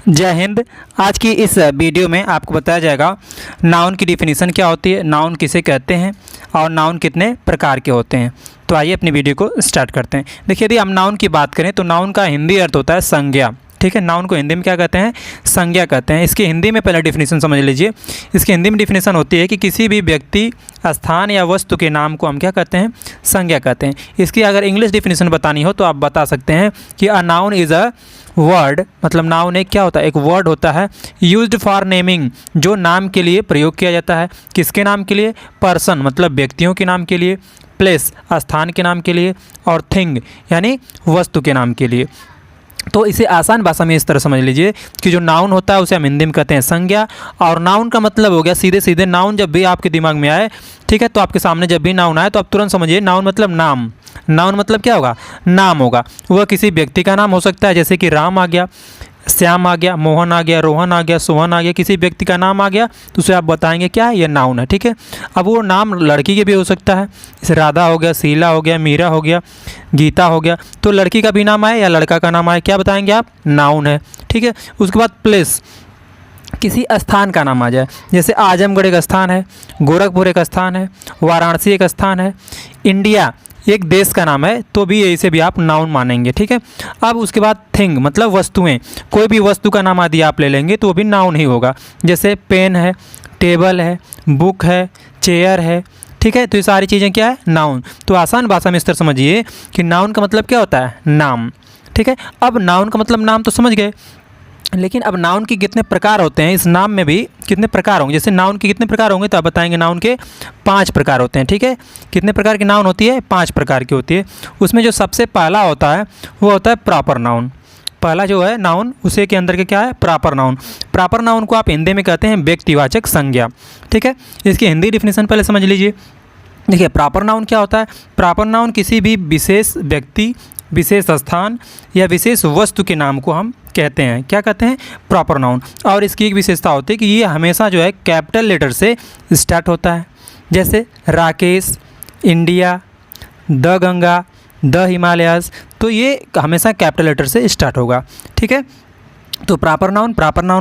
जय हिंद। आज की इस वीडियो में आपको बताया जाएगा नाउन की डिफिनीशन क्या होती है, नाउन किसे कहते हैं और नाउन कितने प्रकार के होते हैं। तो आइए अपनी वीडियो को स्टार्ट करते हैं। देखिए, यदि हम नाउन की बात करें तो नाउन का हिंदी अर्थ होता है संज्ञा। ठीक है, नाउन को हिंदी में क्या कहते हैं? संज्ञा कहते हैं। इसकी हिंदी में पहले डिफिनीशन समझ लीजिए। इसकी हिंदी में डिफिनीशन होती है कि किसी भी व्यक्ति, स्थान या वस्तु के नाम को हम क्या कहते हैं? संज्ञा कहते हैं। इसकी अगर इंग्लिश डिफिनीशन बतानी हो तो आप बता सकते हैं कि a noun is a word, मतलब नाउन एक क्या होता है? एक वर्ड होता है यूज्ड फॉर नेमिंग, जो नाम के लिए प्रयोग किया जाता है। किसके नाम के लिए? पर्सन मतलब व्यक्तियों के नाम के लिए, प्लेस स्थान के नाम के लिए, और थिंग यानी वस्तु के नाम के लिए। तो इसे आसान भाषा में इस तरह समझ लीजिए कि जो नाउन होता है उसे हम हिंदी में कहते हैं संज्ञा। और नाउन का मतलब हो गया सीधे सीधे, नाउन जब भी आपके दिमाग में आए, ठीक है, तो आपके सामने जब भी नाउन आए तो आप तुरंत समझिए नाउन मतलब नाम। नाउन मतलब क्या होगा? नाम होगा। वह किसी व्यक्ति का नाम हो सकता है, जैसे कि राम आ गया, श्याम आ गया, मोहन आ गया, रोहन आ गया, सोहन आ गया। किसी व्यक्ति का नाम आ गया तो उसे आप बताएंगे क्या है? ये नाउन है। ठीक है, अब वो नाम लड़की के भी हो सकता है, जैसे राधा हो गया, शीला हो गया, मीरा हो गया, गीता हो गया। तो लड़की का भी नाम आए या लड़का का नाम आए, क्या बताएंगे आप? नाउन है। ठीक है, उसके बाद प्लेस, किसी स्थान का नाम आ जाए, जैसे आजमगढ़ एक स्थान है, गोरखपुर एक स्थान है, वाराणसी एक स्थान है, इंडिया एक देश का नाम है, तो भी इसे भी आप नाउन मानेंगे। ठीक है, अब उसके बाद थिंग मतलब वस्तुएं, कोई भी वस्तु का नाम आदि आप ले लेंगे तो वो भी नाउन ही होगा। जैसे पेन है, टेबल है, बुक है, चेयर है। ठीक है, तो ये सारी चीज़ें क्या है? नाउन। तो आसान भाषा में इस तरह समझिए कि नाउन का मतलब क्या होता है? नाम। ठीक है, अब नाउन का मतलब नाम तो समझ गए, लेकिन अब नाउन के कितने प्रकार होते हैं, इस नाम में भी कितने प्रकार होंगे। जैसे नाउन के कितने प्रकार होंगे तो आप बताएंगे नाउन के 5 प्रकार होते हैं। ठीक है, कितने प्रकार की नाउन होती है? 5 प्रकार की होती है। उसमें जो सबसे पहला होता है वो होता है प्रॉपर नाउन। पहला जो है नाउन, उसे के अंदर के क्या है? Proper noun. प्रॉपर नाउन को आप हिंदी में कहते हैं व्यक्तिवाचक संज्ञा। ठीक है, इसकी हिंदी डिफिनीशन पहले समझ लीजिए। देखिए, प्रॉपर नाउन क्या होता है? प्रॉपर नाउन किसी भी विशेष व्यक्ति, विशेष स्थान या विशेष वस्तु के नाम को हम कहते हैं। क्या कहते हैं? Proper noun. और इसकी एक विशेषता होती है कि ये हमेशा जो है कैपिटल लेटर से स्टार्ट होता है, जैसे Rakesh, India, the Ganga, the Himalayas. तो ये हमेशा कैपिटल लेटर से स्टार्ट होगा। ठीक है, तो प्रॉपर नाउन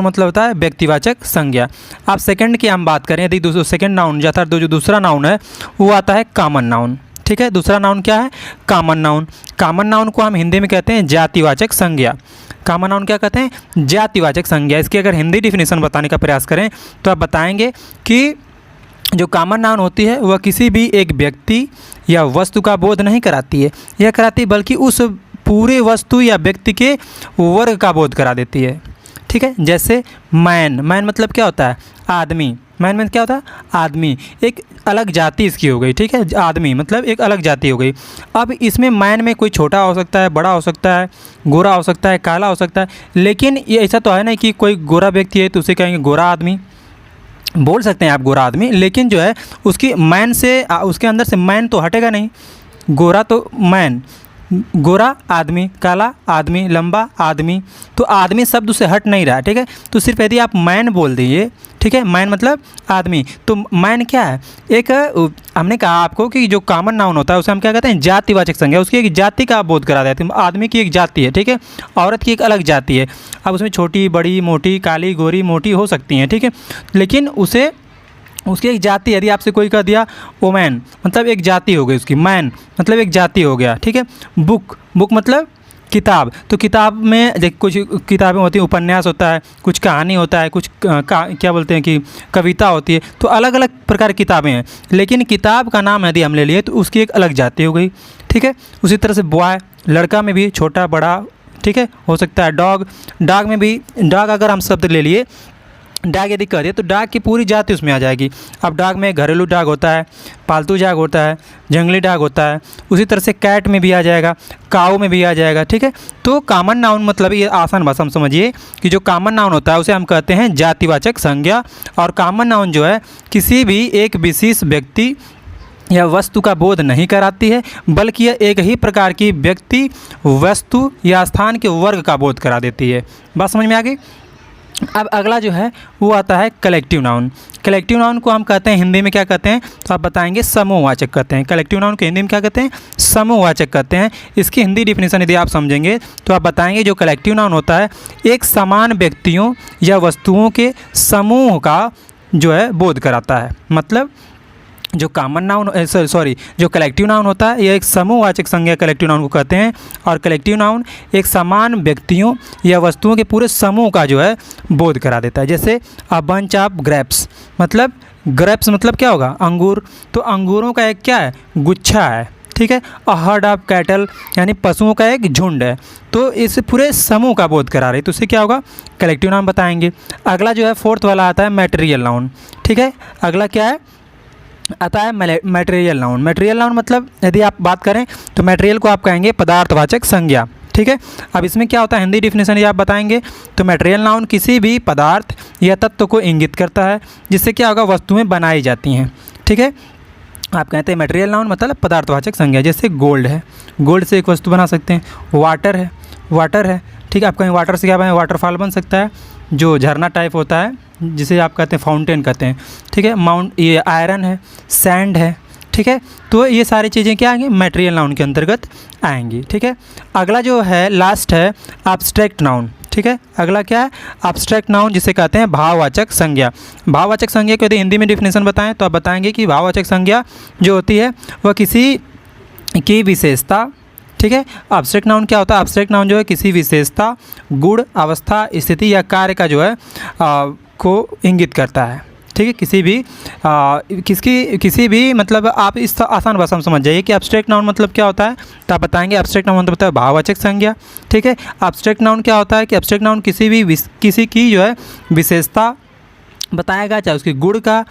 मतलब होता है व्यक्तिवाचक संज्ञा। आप सेकंड की हम बात करें, यदि सेकंड नाउन जाता है तो जो दूसरा नाउन है वो आता है कॉमन नाउन। ठीक है, दूसरा नाउन क्या है? Common noun. कॉमन नाउन को हम हिंदी में कहते हैं जातिवाचक संज्ञा। कॉमन नाउन क्या कहते हैं? जातिवाचक संज्ञा। इसकी अगर हिंदी डिफिनीशन बताने का प्रयास करें तो आप बताएंगे कि जो कॉमन नाउन होती है वह किसी भी एक व्यक्ति या वस्तु का बोध नहीं कराती है, यह कराती है बल्कि उस पूरे वस्तु या व्यक्ति के वर्ग का बोध करा देती है। ठीक है, जैसे मैन मतलब क्या होता है? आदमी। मैन में क्या होता है? आदमी। एक अलग जाति इसकी हो गई। ठीक है, आदमी मतलब एक अलग जाति हो गई। अब इसमें मैन में कोई छोटा हो सकता है, बड़ा हो सकता है, गोरा हो सकता है, काला हो सकता है, लेकिन ये ऐसा तो है ना कि कोई गोरा व्यक्ति है तो उसे कहेंगे गोरा आदमी, बोल सकते हैं आप गोरा आदमी, लेकिन जो है उसकी मैन से, उसके अंदर से मैन तो हटेगा नहीं। गोरा तो मैन, गोरा आदमी, काला आदमी, लंबा आदमी, तो आदमी शब्द उससे हट नहीं रहा। ठीक है, तो सिर्फ यदि आप मैन बोल दीजिए, ठीक है, मैन मतलब आदमी, तो मैन क्या है? एक हमने कहा आपको कि जो कॉमन नाउन होता है उसे हम क्या कहते हैं? जातिवाचक संज्ञा। उसकी एक जाति का बोध करा देते हैं। आदमी की एक जाति है, ठीक है, औरत की एक अलग जाति है। अब उसमें छोटी, बड़ी, मोटी, काली, गोरी, मोटी हो सकती हैं। ठीक है, लेकिन उसे उसकी एक जाति, यदि आपसे कोई कह दिया वोमैन मतलब एक जाति हो गई उसकी, मैन मतलब एक जाति हो गया। ठीक है, बुक मतलब किताब, तो किताब में देख कुछ किताबें होती हैं, उपन्यास होता है, कुछ कहानी होता है, कुछ क्या बोलते हैं कि कविता होती है, तो अलग अलग प्रकार की किताबें हैं। लेकिन किताब का नाम यदि हम ले लिए तो उसकी एक अलग जाति हो गई। ठीक है, उसी तरह से बॉय, लड़का में भी छोटा बड़ा, ठीक है, हो सकता है। डॉग में भी, डॉग अगर हम शब्द ले लिए, डॉग यदि कह दिए तो डॉग की पूरी जाति उसमें आ जाएगी। अब डॉग में घरेलू डॉग होता है, पालतू डॉग होता है, जंगली डॉग होता है। उसी तरह से कैट में भी आ जाएगा, काऊ में भी आ जाएगा। ठीक है, तो कॉमन नाउन मतलब ये आसान भाषा में समझिए कि जो कॉमन नाउन होता है उसे हम कहते हैं जातिवाचक संज्ञा। और कॉमन नाउन जो है किसी भी एक विशेष व्यक्ति या वस्तु का बोध नहीं कराती है, बल्कि यह एक ही प्रकार की व्यक्ति, वस्तु या स्थान के वर्ग का बोध करा देती है। बात समझ में आ गई? अब अगला जो है वो आता है कलेक्टिव नाउन। कलेक्टिव नाउन को हम कहते हैं हिंदी में क्या कहते हैं, तो आप बताएंगे समूहवाचक कहते हैं। कलेक्टिव नाउन को हिंदी में क्या कहते हैं, समूहवाचक कहते हैं। इसकी हिंदी डिफिनीशन यदि आप समझेंगे तो आप बताएंगे जो कलेक्टिव नाउन होता है एक समान व्यक्तियों या वस्तुओं के समूह का जो है बोध कराता है। मतलब जो कॉमन नाउन जो कलेक्टिव नाउन होता है यह एक समूहवाचक संज्ञा कलेक्टिव नाउन को कहते हैं। और कलेक्टिव नाउन एक समान व्यक्तियों या वस्तुओं के पूरे समूह का जो है बोध करा देता है। जैसे अ बंच ऑफ ग्रेप्स, मतलब ग्रेप्स मतलब क्या होगा, अंगूर। तो अंगूरों का एक क्या है, गुच्छा है, ठीक है। अ हर्ड ऑफ कैटल यानी पशुओं का एक झुंड है। तो इस पूरे समूह का बोध करा रही, तो उससे क्या होगा, कलेक्टिव नाउन बताएंगे। अगला जो है फोर्थ वाला आता है मटेरियल नाउन, ठीक है। अगला क्या है, आता है मटेरियल नाउन। मटेरियल नाउन मतलब यदि आप बात करें तो मटेरियल को आप कहेंगे पदार्थवाचक संज्ञा, ठीक है। अब इसमें क्या होता है, हिंदी डिफिनेशन यदि आप बताएंगे तो मटेरियल नाउन किसी भी पदार्थ या तत्व को इंगित करता है जिससे क्या होगा, वस्तुएं बनाई जाती हैं, ठीक है। आप कहते हैं मटेरियल नाउन मतलब पदार्थवाचक संज्ञा। जैसे गोल्ड है, गोल्ड से एक वस्तु बना सकते हैं। वाटर है, वाटर है, ठीक है। आप कहें वाटर से क्या बने, वाटरफॉल बन सकता है, जो झरना टाइप होता है जिसे आप कहते हैं फाउंटेन कहते हैं, ठीक है। ये आयरन है, सैंड है, ठीक है। तो ये सारी चीज़ें क्या आएंगी, मटेरियल नाउन के अंतर्गत आएंगी, ठीक है। अगला जो है लास्ट है एब्स्ट्रैक्ट नाउन, ठीक है। अगला क्या है, एब्स्ट्रैक्ट नाउन जिसे कहते हैं भाववाचक संज्ञा। भाववाचक संज्ञा को यदि हिंदी में डिफिनेशन बताएं तो आप बताएंगे कि भाववाचक संज्ञा जो होती है वह किसी की विशेषता, ठीक है। एब्स्ट्रैक्ट नाउन क्या होता है, एब्स्ट्रैक्ट नाउन जो है किसी विशेषता, गुण, अवस्था, स्थिति या कार्य का जो है को इंगित करता है, ठीक है। किसी भी मतलब आप इस आसान भाषा में समझ जाइए कि एब्स्ट्रैक्ट नाउन मतलब क्या होता है, तो आप बताएंगे एब्स्ट्रैक्ट नाउन मतलब होता है भाववाचक संज्ञा, ठीक है। एब्स्ट्रैक्ट नाउन क्या होता है कि एब्स्ट्रैक्ट नाउन किसी की जो है विशेषता बताएगा, चाहे उसके गुण का,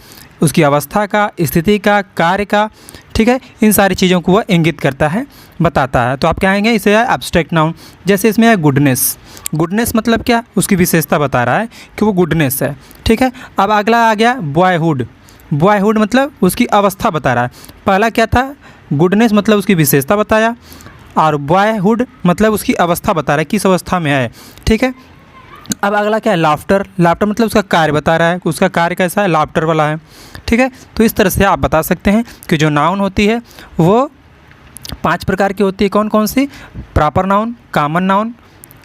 उसकी अवस्था का, स्थिति का, कार्य का, ठीक है। इन सारी चीज़ों को वह इंगित करता है, बताता है। तो आप कहेंगे इसे है एब्स्ट्रैक्ट नाउन। जैसे इसमें है गुडनेस, गुडनेस मतलब क्या, उसकी विशेषता बता रहा है कि वो गुडनेस है, ठीक है। अब अगला आ गया बॉयहुड। बॉयहुड मतलब उसकी अवस्था बता रहा है। पहला क्या था, गुडनेस मतलब उसकी विशेषता बताया, और बॉयहुड मतलब उसकी अवस्था बता रहा है, किस अवस्था में है, ठीक है। अब अगला क्या है, लाफ्टर। लाफ्टर मतलब उसका कार्य बता रहा है, उसका कार्य कैसा है, लाफ्टर वाला है, ठीक है। तो इस तरह से आप बता सकते हैं कि जो नाउन होती है वो 5 प्रकार की होती है। कौन कौन सी, proper noun, common noun,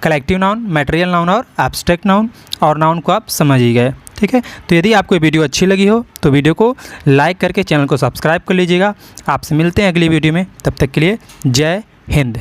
collective noun, material noun और एब्स्ट्रैक्ट नाउन। और नाउन को आप समझ ही गए, ठीक है। तो यदि आपको ये वीडियो अच्छी लगी हो तो वीडियो को लाइक करके चैनल को सब्सक्राइब कर लीजिएगा। आपसे मिलते हैं अगली वीडियो में, तब तक के लिए जय हिंद।